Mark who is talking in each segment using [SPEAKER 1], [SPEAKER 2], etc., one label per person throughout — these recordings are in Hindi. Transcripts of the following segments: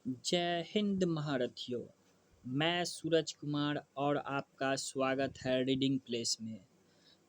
[SPEAKER 1] जय हिंद महारथियों। मैं सूरज कुमार और आपका स्वागत है रीडिंग प्लेस में।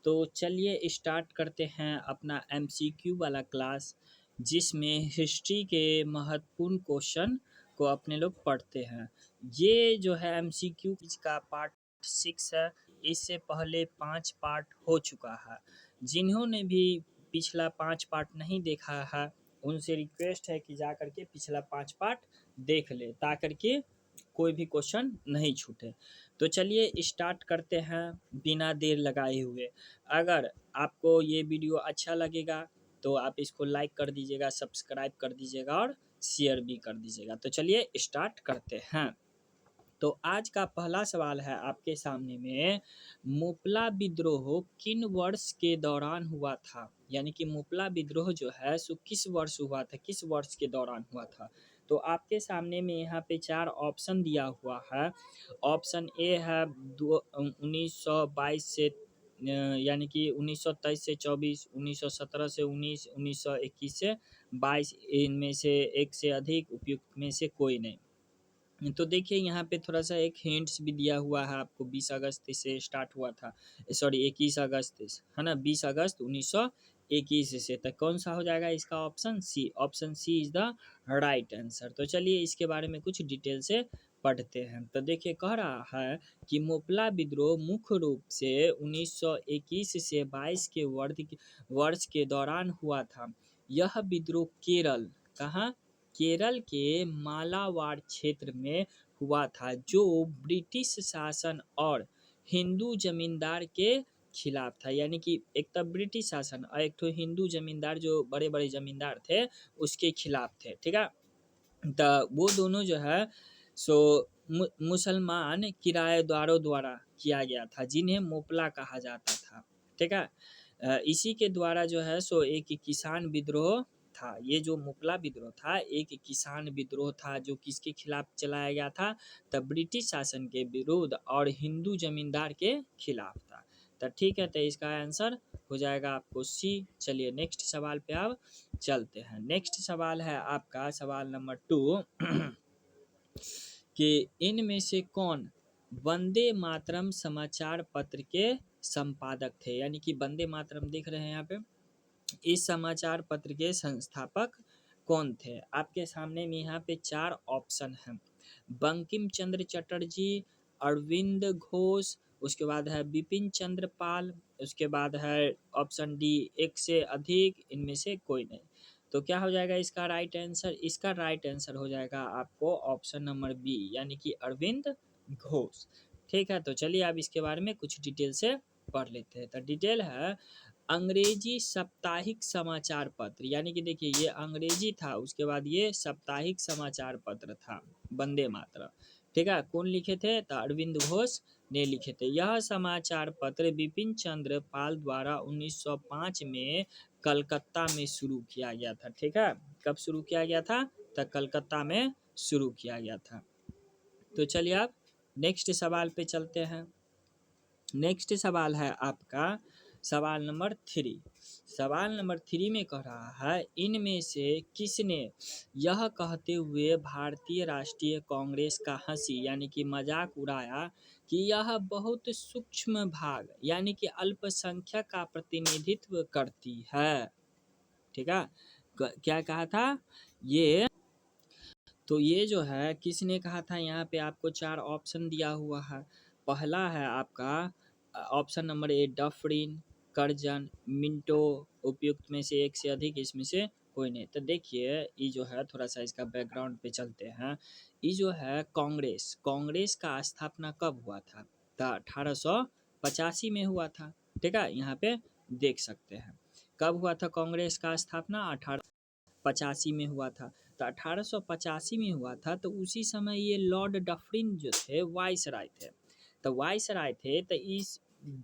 [SPEAKER 1] तो चलिए स्टार्ट करते हैं अपना एमसीक्यू वाला क्लास, जिसमें हिस्ट्री के महत्वपूर्ण क्वेश्चन को अपने लोग पढ़ते हैं। ये जो है एमसीक्यू का पार्ट 6 है। इससे पहले 5 पार्ट हो चुका है। जिन्होंने भी पिछला 5 पार्ट नहीं देखा है, उनसे रिक्वेस्ट है कि जा करके पिछला 5 पार्ट देख ले, ताकि कि कोई भी क्वेश्चन नहीं छूटे। तो चलिए स्टार्ट करते हैं बिना देर लगाए हुए। अगर आपको ये वीडियो अच्छा लगेगा तो आप इसको लाइक कर दीजिएगा, सब्सक्राइब कर दीजिएगा और शेयर भी कर दीजिएगा। तो चलिए स्टार्ट करते हैं। तो आज का पहला सवाल है आपके सामने में, मुपला विद्रोह किन वर्ष के दौरान हुआ था? यानी कि मुपला विद्रोह जो है सो किस वर्ष हुआ था, किस वर्ष के दौरान हुआ था? तो आपके सामने में यहाँ पे 4 ऑप्शन दिया हुआ है। ऑप्शन ए है 1922 से यानी कि 1923 से 24, 1917 से 19, 1921 से 22, इनमें से एक से अधिक उपयुक्त में से कोई नहीं। तो देखिए यहाँ पे थोड़ा सा एक हिंट्स भी दिया हुआ है आपको। 20 अगस्त से स्टार्ट हुआ था, सॉरी 21 अगस्त है ना, 20 अगस्त 1921 से। तो कौन सा हो जाएगा इसका? Option C. Option C is the right answer. तो चलिए इसके बारे में कुछ डिटेल से पढ़ते हैं। तो देखिए कह रहा है कि मुपला विद्रोह मुख्य रूप से 1921 से 22 के वर्ष के दौरान हुआ था। यह विद्रोह केरल, कहाँ? केरल के मालाबार क्षेत्र में हुआ था, जो ब्रिटिश शासन और हिंदू जमींदार के खिलाफ था। यानी कि एक तो ब्रिटिश शासन और एक तो हिंदू जमींदार, जो बड़े बड़े जमींदार थे, उसके खिलाफ थे। ठीक है, तो वो दोनों जो है सो मुसलमान किराएदारों द्वारा किया गया था, जिन्हें मोपला कहा जाता था। ठीक है, इसी के द्वारा जो है सो एक किसान विद्रोह था। ये जो मुपला विद्रोह था एक किसान विद्रोह था, जो किसके खिलाफ चलाया गया था? तब ब्रिटिश शासन के विरुद्ध और हिंदू जमींदार के खिलाफ था। तो ठीक है, तो इसका आंसर हो जाएगा आपको सी। चलिए नेक्स्ट सवाल पे आप चलते हैं। नेक्स्ट सवाल है आपका सवाल नंबर 2 कि इनमें से कौन वंदे मातरम समाचार पत्र के संपादक थे? यानी कि वंदे मातरम देख रहे हैं यहाँ पे, इस समाचार पत्र के संस्थापक कौन थे? आपके सामने में यहाँ पे 4 ऑप्शन हैं। बंकिम चंद्र चटर्जी, अरविंद घोष, उसके बाद है बिपिन चंद्र पाल, उसके बाद है ऑप्शन डी एक से अधिक, इनमें से कोई नहीं। तो क्या हो जाएगा इसका राइट आंसर? इसका राइट आंसर हो जाएगा आपको ऑप्शन नंबर बी, यानी कि अरविंद घोष। ठीक है, तो चलिए अब इसके बारे में कुछ डिटेल से पढ़ लेते हैं। तो डिटेल है, अंग्रेजी साप्ताहिक समाचार पत्र, यानी कि देखिए ये अंग्रेजी था, उसके बाद ये साप्ताहिक समाचार पत्र था वंदे मातरम। ठीक है, कौन लिखे थे? तो अरविंद घोष ने लिखे थे। यह समाचार पत्र बिपिन चंद्र पाल द्वारा 1905 में कलकत्ता में शुरू किया गया था। ठीक है, कब शुरू किया गया था? तो कलकत्ता में शुरू किया गया था। तो चलिए आप नेक्स्ट सवाल पे चलते हैं। नेक्स्ट सवाल है आपका सवाल नंबर 3। सवाल नंबर 3 में कह रहा है, इनमें से किसने यह कहते हुए भारतीय राष्ट्रीय कांग्रेस का हंसी यानी कि मजाक उड़ाया कि यह बहुत सूक्ष्म भाग यानी कि अल्पसंख्यक का प्रतिनिधित्व करती है? ठीक है, क्या कहा था ये? तो ये जो है किसने कहा था? यहाँ पे आपको 4 ऑप्शन दिया हुआ है। पहला है आपका option number A Dufferin, Curzon, Minto, उपयुक्त में से एक से अधिक, इसमें से कोई नहीं। तो देखिए ये जो है थोड़ा सा इसका बैकग्राउंड पे चलते हैं। ये जो है कांग्रेस, कांग्रेस का स्थापना कब हुआ था? तो 1885 में हुआ था। ठीक है, यहाँ पे देख सकते हैं कब हुआ था कांग्रेस का स्थापना? 1885 में हुआ था। तो 1885 में हुआ था, तो उसी समय ये लॉर्ड डफरिन जो थे वाइस राय थे। तो वाइस राय थे, तो इस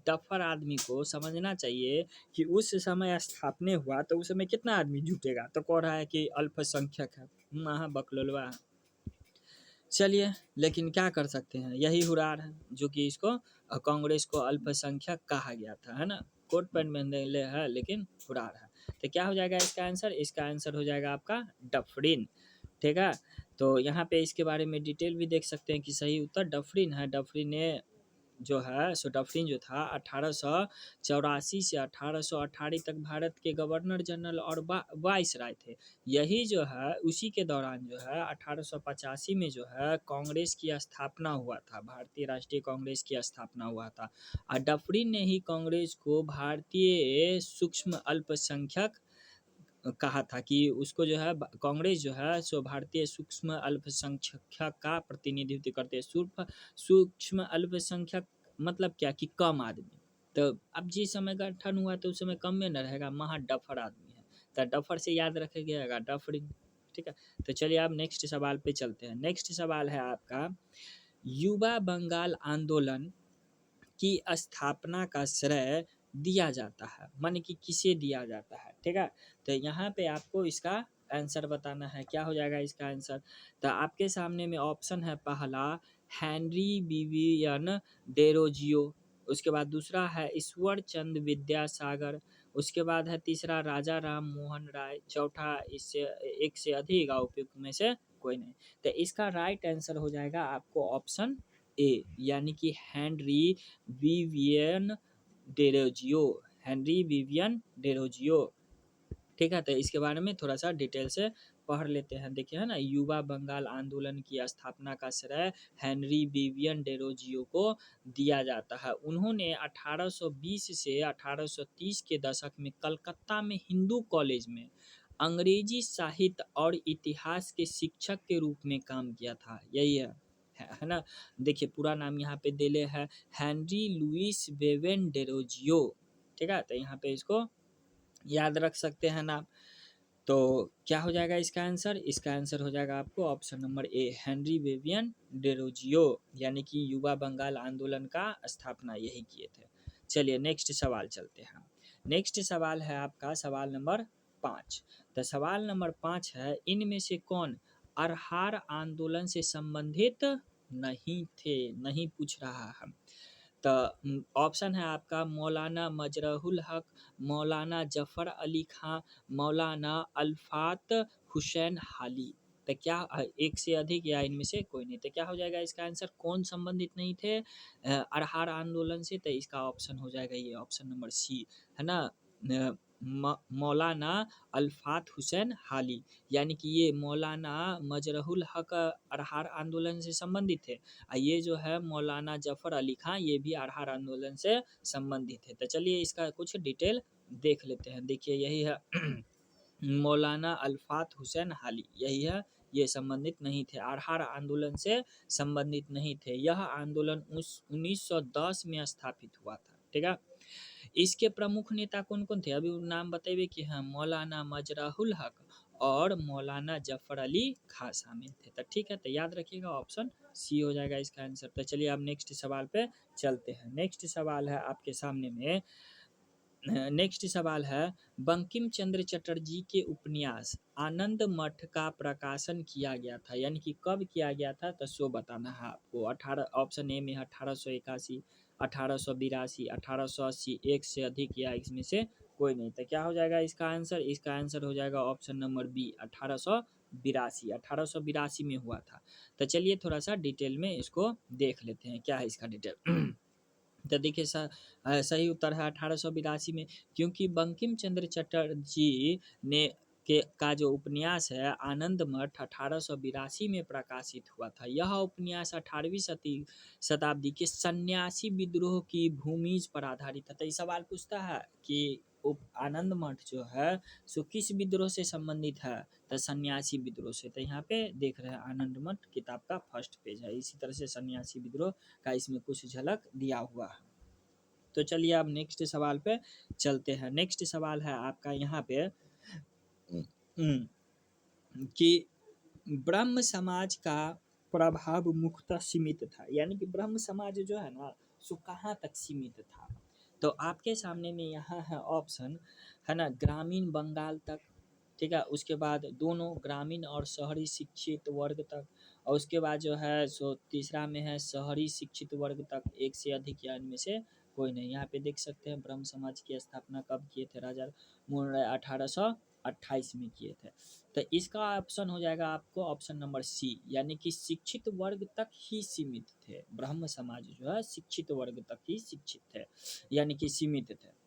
[SPEAKER 1] डफर आदमी को समझना चाहिए कि उस समय स्थापना हुआ तो उस समय कितना आदमी जुटेगा। तो कह रहा है कि अल्पसंख्यक है, महा बकलोलवा है। चलिए, लेकिन क्या कर सकते हैं, यही हुरार है जो कि इसको कांग्रेस को अल्पसंख्यक कहा गया था, है ना। कोट पैंट में ले है लेकिन हुरार है। तो क्या हो जाएगा इसका आंसर? इसका आंसर हो जाएगा आपका डफरिन। ठीक है, तो यहाँ पे इसके बारे में डिटेल भी देख सकते हैं कि सही उत्तर डफरिन है। डफरिन ने जो है सो डफरिन जो था 1884 से 1818 तक भारत के गवर्नर जनरल और वाइसराय थे। यही जो है उसी के दौरान जो है 1885 में जो है कांग्रेस की स्थापना हुआ था, भारतीय राष्ट्रीय कांग्रेस की स्थापना हुआ था। और डफरिन ने ही कांग्रेस को भारतीय सूक्ष्म अल्पसंख्यक कहा था कि उसको जो है कांग्रेस जो है सो भारतीय सूक्ष्म अल्पसंख्यक का प्रतिनिधित्व करते हैं। सूक्ष्म अल्पसंख्यक मतलब क्या कि कम आदमी। तो अब जिस समय गठन हुआ तो उस समय कम में न रहेगा, महा डफर आदमी है, तो डफर से याद रखेगा डफरिन। ठीक है, तो चलिए आप नेक्स्ट सवाल पे चलते हैं। नेक्स्ट सवाल है आपका, युवा बंगाल आंदोलन की स्थापना का श्रेय दिया जाता है, माने कि किसे दिया जाता है। ठीक है, तो यहाँ पे आपको इसका आंसर बताना है। क्या हो जाएगा इसका आंसर? तो आपके सामने में ऑप्शन है, पहला हेनरी विवियन डेरोजियो, उसके बाद दूसरा है ईश्वर चंद विद्यासागर, उसके बाद है तीसरा राजा राम मोहन राय, चौथा इससे एक से अधिक उपयुक्त में से कोई नहीं। तो इसका राइट आंसर हो जाएगा आपको ऑप्शन ए, यानी कि Henry Vivian Derozio, Henry Vivian Derozio. ठीक है, तो इसके बारे में थोड़ा सा डिटेल से पढ़ लेते हैं। देखिए है ना, युवा बंगाल आंदोलन की स्थापना का श्रेय हेनरी विवियन डेरोजियो को दिया जाता है। उन्होंने 1820 से 1830 के दशक में कलकत्ता में हिंदू कॉलेज में अंग्रेजी साहित्य और इतिहास के शिक्षक के रूप में काम किया था। यही है ना। देखिए पूरा नाम यहाँ पे दिले है, हेनरी लुइस वेवेन डेरोजियो। ठीक है, तो यहाँ पे इसको याद रख सकते हैं नाम। तो क्या हो जाएगा इसका आंसर? इसका आंसर हो जाएगा आपको option number A, Henry Vivian Derozio, यानी कि युवा बंगाल आंदोलन का स्थापना यही किए थे। चलिए नेक्स्ट सवाल चलते हैं। नेक्स्ट सवाल है आपका सवाल नंबर 5। तो सवाल नंबर 5 है, इनमें से कौन अरहार आंदोलन से संबंधित नहीं थे? नहीं पूछ रहा है। तो ऑप्शन है आपका मौलाना मजरूल हक, मौलाना जफ़र अली खां, मौलाना अल्फात हुसैन हाली। तो क्या एक से अधिक या इनमें से कोई नहीं? तो क्या हो जाएगा इसका आंसर? कौन संबंधित नहीं थे अरहार आंदोलन से? तो इसका ऑप्शन हो जाएगा ये ऑप्शन नंबर सी, है ना, मौलाना अल्फात हुसैन हाली, यानी कि ये मौलाना मजरूल हक अरहार आंदोलन से संबंधित थे। ये जो है मौलाना जफ़र अली खां, ये भी अरहार आंदोलन से संबंधित है। तो चलिए इसका कुछ डिटेल देख लेते हैं। देखिए यही है मौलाना अल्फात हुसैन हाली, यही है, ये संबंधित नहीं थे, अरहार आंदोलन से संबंधित नहीं थे। यह आंदोलन 1910 में स्थापित हुआ था। ठीक है, इसके प्रमुख नेता कौन कौन थे? अभी नाम बताइए कि हाँ, मौलाना मजरूल हक और मौलाना जफ़र अली खां शामिल थे। तो ठीक है, तो याद रखिएगा ऑप्शन सी हो जाएगा इसका आंसर। तो चलिए अब नेक्स्ट सवाल पे चलते हैं। नेक्स्ट सवाल है आपके सामने में, नेक्स्ट सवाल है, बंकिम चंद्र चटर्जी के उपन्यास आनंद मठ का प्रकाशन किया गया था, यानी कि कब किया गया था? तो सो बताना है आपको। 18 ऑप्शन ए में है 1881, 1882, 1880, एक से अधिक या इसमें से कोई नहीं। तो क्या हो जाएगा इसका आंसर? इसका आंसर हो जाएगा ऑप्शन नंबर बी, 1882। 1882 में हुआ था। तो चलिए थोड़ा सा डिटेल में इसको देख लेते हैं, क्या है इसका डिटेल। तो देखिए सही उत्तर है 1882 में, क्योंकि बंकिम चंद्र चटर्जी ने का जो उपन्यास है आनंद मठ 1882 में प्रकाशित हुआ था। यह उपन्यास 18वीं शताब्दी के सन्यासी विद्रोह की भूमिज पर आधारित था। तो ये सवाल पूछता है कि आनंद मठ जो है सो किस विद्रोह से संबंधित है? तो सन्यासी विद्रोह से। तो यहाँ पे देख रहे हैं आनंद मठ किताब का फर्स्ट पेज है। इसी तरह से सन्यासी विद्रोह का इसमें कुछ झलक दिया हुआ है। तो चलिए अब नेक्स्ट सवाल पे चलते हैं। नेक्स्ट सवाल है आपका यहाँ पे कि ब्रह्म समाज का प्रभाव मुख्यतः सीमित था, यानी कि ब्रह्म समाज जो है ना सो कहाँ तक सीमित था? तो आपके सामने में यहाँ है ऑप्शन, है ना, ग्रामीण बंगाल तक। ठीक है, उसके बाद दोनों ग्रामीण और शहरी शिक्षित वर्ग तक, और उसके बाद जो है सो तीसरा में है शहरी शिक्षित वर्ग तक, एक से अधिक या इनमें से कोई नहीं। यहाँ पे देख सकते हैं ब्रह्म समाज की स्थापना कब किए थे? राजा मोहन राय 1800 28 में किए थे। तो इसका ऑप्शन हो जाएगा आपको ऑप्शन नंबर सी, यानी कि शिक्षित वर्ग तक ही सीमित थे। ब्रह्म समाज जो है शिक्षित वर्ग तक ही शिक्षित थे, यानी कि सीमित थे।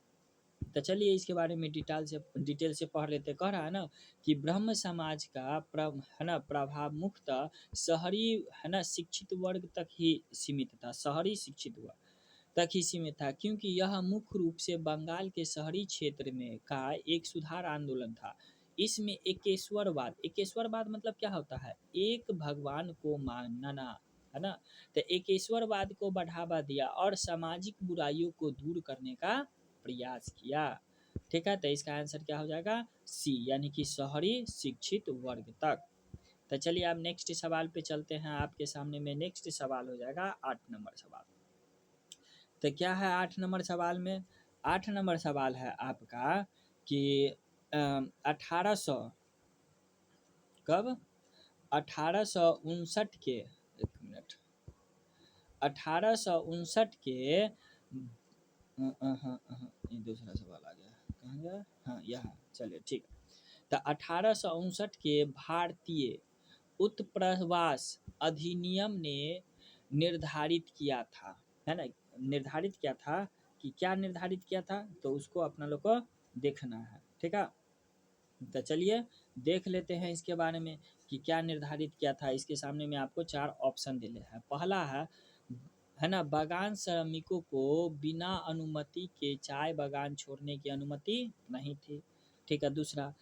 [SPEAKER 1] तो चलिए इसके बारे में डिटेल से पढ़ लेते। कह रहा है ना कि ब्रह्म समाज का है ना प्रभाव मुख्यतः शहरी है ना शिक्षित वर्ग तक ही सीमित था, शहरी शिक्षित वर्ग तक ही सीमित था, क्योंकि यह मुख्य रूप से बंगाल के शहरी क्षेत्र में का एक सुधार आंदोलन था। इसमें एकेश्वरवाद मतलब क्या होता है, एक भगवान को मानना, है ना। तो एकेश्वरवाद को बढ़ावा दिया और सामाजिक बुराइयों को दूर करने का प्रयास किया। ठीक है, तो इसका आंसर क्या हो जाएगा, सी, यानी कि शहरी शिक्षित वर्ग तक। तो चलिए आप नेक्स्ट सवाल पे चलते हैं। आपके सामने में नेक्स्ट सवाल हो जाएगा 8 नंबर सवाल। तो क्या है 8 नंबर सवाल में, 8 नंबर सवाल है आपका कि 1800 कब 1859 के, एक मिनट, 1859 के ये दूसरा सवाल आ गया, कहाँ गया, हाँ यहाँ, चलिए ठीक है। तो 1859 के भारतीय उत्प्रवास अधिनियम ने निर्धारित किया था, है ना, निर्धारित किया था कि क्या निर्धारित किया था, तो उसको अपना लोग को देखना है। ठीक है, तो चलिए देख लेते हैं इसके बारे में कि क्या निर्धारित किया था। इसके सामने में आपको 4 ऑप्शन दिले हैं। पहला है ना, बागान श्रमिकों को बिना अनुमति के चाय बागान छोड़ने की अनुमति नहीं थी। ठीक है, दूसरा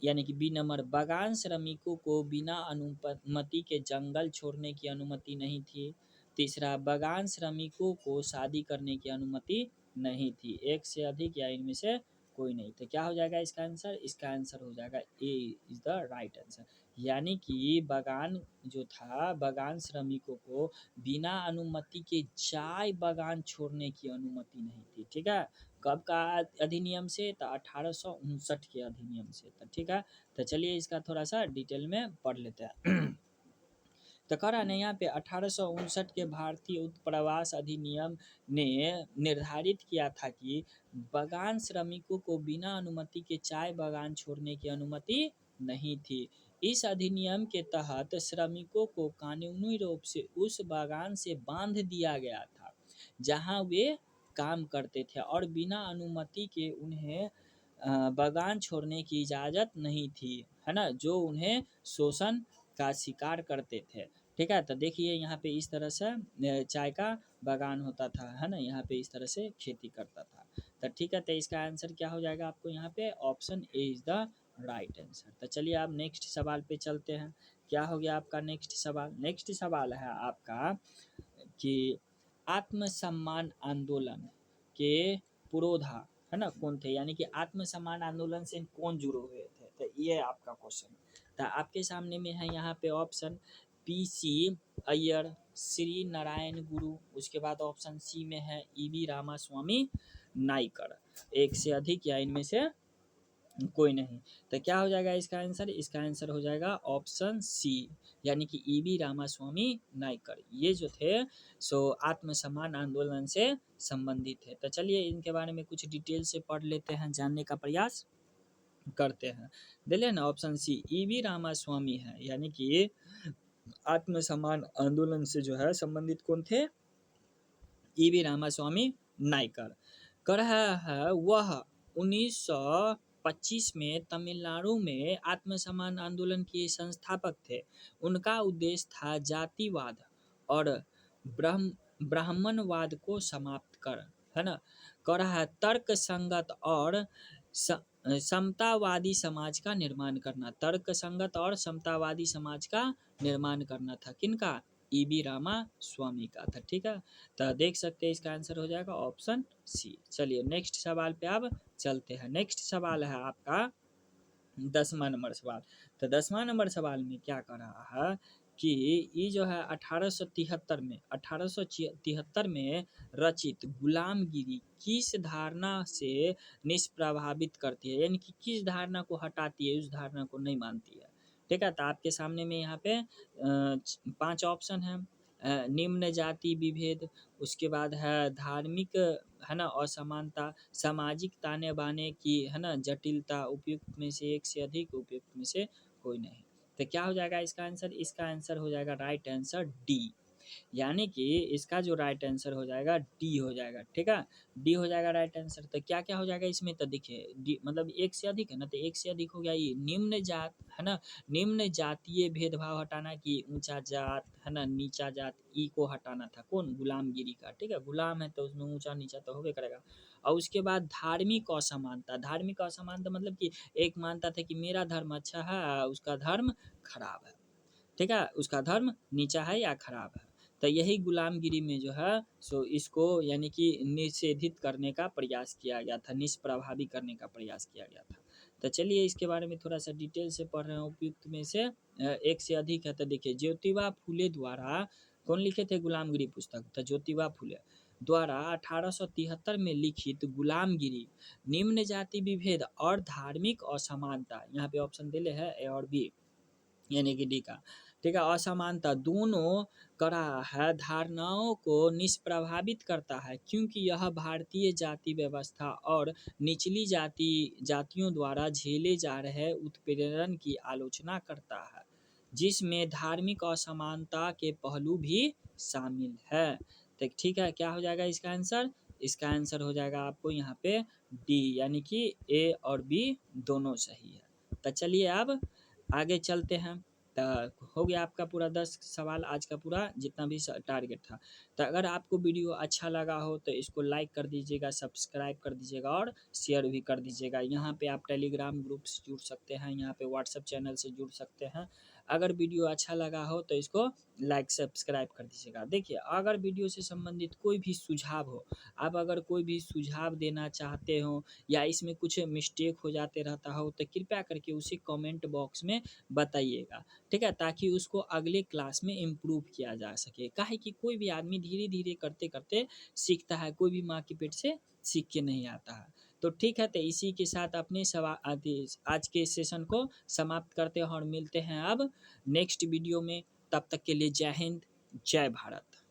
[SPEAKER 1] यानी कि बी नंबर, बागान श्रमिकों को बिना अनुमति के जंगल छोड़ने की अनुमति नहीं थी। तीसरा, बागान श्रमिकों को शादी करने की अनुमति नहीं थी, एक से अधिक या इनमें से कोई नहीं। तो क्या हो जाएगा इसका आंसर, इसका आंसर हो जाएगा ए इज द राइट आंसर, यानी कि बागान जो था, बागान श्रमिकों को बिना अनुमति के चाय बागान छोड़ने की अनुमति नहीं थी। ठीक है, कब का अधिनियम से, तो 1859 के अधिनियम से। तो ठीक है, तो चलिए इसका थोड़ा सा डिटेल में पढ़ लेते हैं। तो कह रहा है ना यहाँ पे 1859 के भारतीय उत्प्रवास अधिनियम ने निर्धारित किया था कि बागान श्रमिकों को बिना अनुमति के चाय बागान छोड़ने की अनुमति नहीं थी। इस अधिनियम के तहत श्रमिकों को कानूनी रूप से उस बागान से बांध दिया गया था जहां वे काम करते थे, और बिना अनुमति के उन्हें बागान छोड़ने की इजाज़त नहीं थी, है ना, जो उन्हें शोषण का शिकार करते थे। ठीक है, तो देखिए यहाँ पे इस तरह से चाय का बागान होता था, है ना, यहाँ पे इस तरह से खेती करता था। तो ठीक है, तो इसका आंसर क्या हो जाएगा आपको यहाँ पे, option A is the right answer. तो चलिए आप नेक्स्ट सवाल पे चलते हैं। क्या हो गया आपका नेक्स्ट सवाल, नेक्स्ट सवाल है आपका कि आत्मसम्मान आंदोलन के पुरोधा, है ना, कौन थे, यानी कि आत्मसम्मान आंदोलन से कौन जुड़े हुए थे। तो ये आपका क्वेश्चन। तो आपके सामने में है यहाँ पे ऑप्शन पीसी अय्यर, श्री नारायण गुरु, उसके बाद ऑप्शन सी में है ईवी रामास्वामी नाइकर, एक से अधिक या इनमें से कोई नहीं। तो क्या हो जाएगा इसका आंसर, इसका आंसर हो जाएगा ऑप्शन सी, यानी कि ईवी रामास्वामी नाइकर, ये जो थे सो आत्मसम्मान आंदोलन से संबंधित है। तो चलिए इनके बारे में कुछ डिटेल से पढ़ लेते हैं, जानने का प्रयास करते हैं। दिले ना ऑप्शन सी ईवी रामास्वामी है, यानी कि आत्मसम्मान आंदोलन से जो है संबंधित कौन थे, ईवी रामास्वामी नाइकर। कर है वह 1925 में तमिलनाडु में आत्मसम्मान आंदोलन के संस्थापक थे। उनका उद्देश्य था जातिवाद और ब्राह्मणवाद को समाप्त कर, है ना, कर है तर्क संगत और समतावादी समाज का निर्माण करना, तर्क संगत और समतावादी समाज का निर्माण करना था, किनका, ईवी रामा स्वामी का था। ठीक है, तो देख सकते हैं इसका आंसर हो जाएगा ऑप्शन सी। चलिए नेक्स्ट सवाल पे अब चलते हैं। नेक्स्ट सवाल है आपका 10वां नंबर सवाल। तो 10वां नंबर सवाल में क्या कर रहा है कि ये जो है 1873 में रचित गुलामगिरी किस धारणा से निष्प्रभावित करती है, यानी कि किस धारणा को हटाती है, उस धारणा को नहीं मानती है। ठीक है, तो आपके सामने में यहाँ पे 5 ऑप्शन है। निम्न जाति विभेद, उसके बाद है धार्मिक है ना असमानता, सामाजिक ताने बाने की है ना जटिलता, उपयुक्त में से एक से अधिक, उपयुक्त में से कोई नहीं। तो क्या हो जाएगा इसका आंसर? इसका आंसर हो जाएगा राइट आंसर डी, यानी कि इसका जो राइट आंसर हो जाएगा डी हो जाएगा। ठीक है, डी हो जाएगा राइट आंसर। तो क्या क्या हो जाएगा इसमें? तो देखिए डी मतलब एक से अधिक है ना, तो एक से अधिक हो गया ये निम्न जात है ना, निम्न जातीय भेदभाव हटाना, कि ऊंचा जात है ना नीचा जात, ई को हटाना था, कौन? गुलामगिरी का। ठीक है, गुलाम है तो उसमें ऊंचा नीचा तो होबे करेगा। और उसके बाद धार्मिक असमानता, धार्मिक असमानता मतलब कि एक मानता था कि मेरा धर्म अच्छा है, उसका धर्म खराब है। ठीक है, उसका धर्म नीचा है या खराब है। तो यही गुलामगिरी में जो है सो इसको यानी कि निषेधित करने का प्रयास किया गया था, निष्प्रभावी करने का प्रयास किया गया था। तो चलिए इसके बारे में थोड़ा सा डिटेल से पढ़ रहे हैं। उपयुक्त में से एक से अधिक है। तो देखिए ज्योतिबा फुले द्वारा कौन लिखे थे गुलामगिरी पुस्तक? तो ज्योतिबा फुले द्वारा 1873 में लिखित गुलामगिरी निम्न जाति विभेद और धार्मिक असमानता, यहाँ पे ऑप्शन दिले है ए और बी यानी कि डी का। ठीक है, असमानता दोनों करा है धारणाओं को निष्प्रभावित करता है, क्योंकि यह भारतीय जाति व्यवस्था और निचली जातियों द्वारा झेले जा रहे उत्पीड़न की आलोचना करता है, जिसमें धार्मिक असमानता के पहलू भी शामिल है। तो ठीक है, क्या हो जाएगा इसका आंसर? इसका आंसर हो जाएगा आपको यहाँ पे डी, यानी कि ए और बी दोनों सही है। तो चलिए अब आगे चलते हैं। तो हो गया आपका पूरा 10 सवाल, आज का पूरा जितना भी टारगेट था। तो अगर आपको वीडियो अच्छा लगा हो तो इसको लाइक कर दीजिएगा, सब्सक्राइब कर दीजिएगा और शेयर भी कर दीजिएगा। यहाँ पे आप टेलीग्राम ग्रुप से जुड़ सकते हैं, यहाँ पे व्हाट्सएप चैनल से जुड़ सकते हैं। अगर वीडियो अच्छा लगा हो तो इसको लाइक सब्सक्राइब कर दीजिएगा। देखिए अगर वीडियो से संबंधित कोई भी सुझाव हो, आप अगर कोई भी सुझाव देना चाहते हो या इसमें कुछ मिस्टेक हो जाते रहता हो, तो कृपया करके उसे कमेंट बॉक्स में बताइएगा। ठीक है, ताकि उसको अगले क्लास में इम्प्रूव किया जा सके। काहे कि कोई भी आदमी धीरे धीरे करते करते सीखता है, कोई भी माँ के पेट से सीख के नहीं आता है। तो ठीक है, तो इसी के साथ अपने आज के सेशन को समाप्त करते हैं और मिलते हैं अब नेक्स्ट वीडियो में। तब तक के लिए जय हिंद, जय भारत।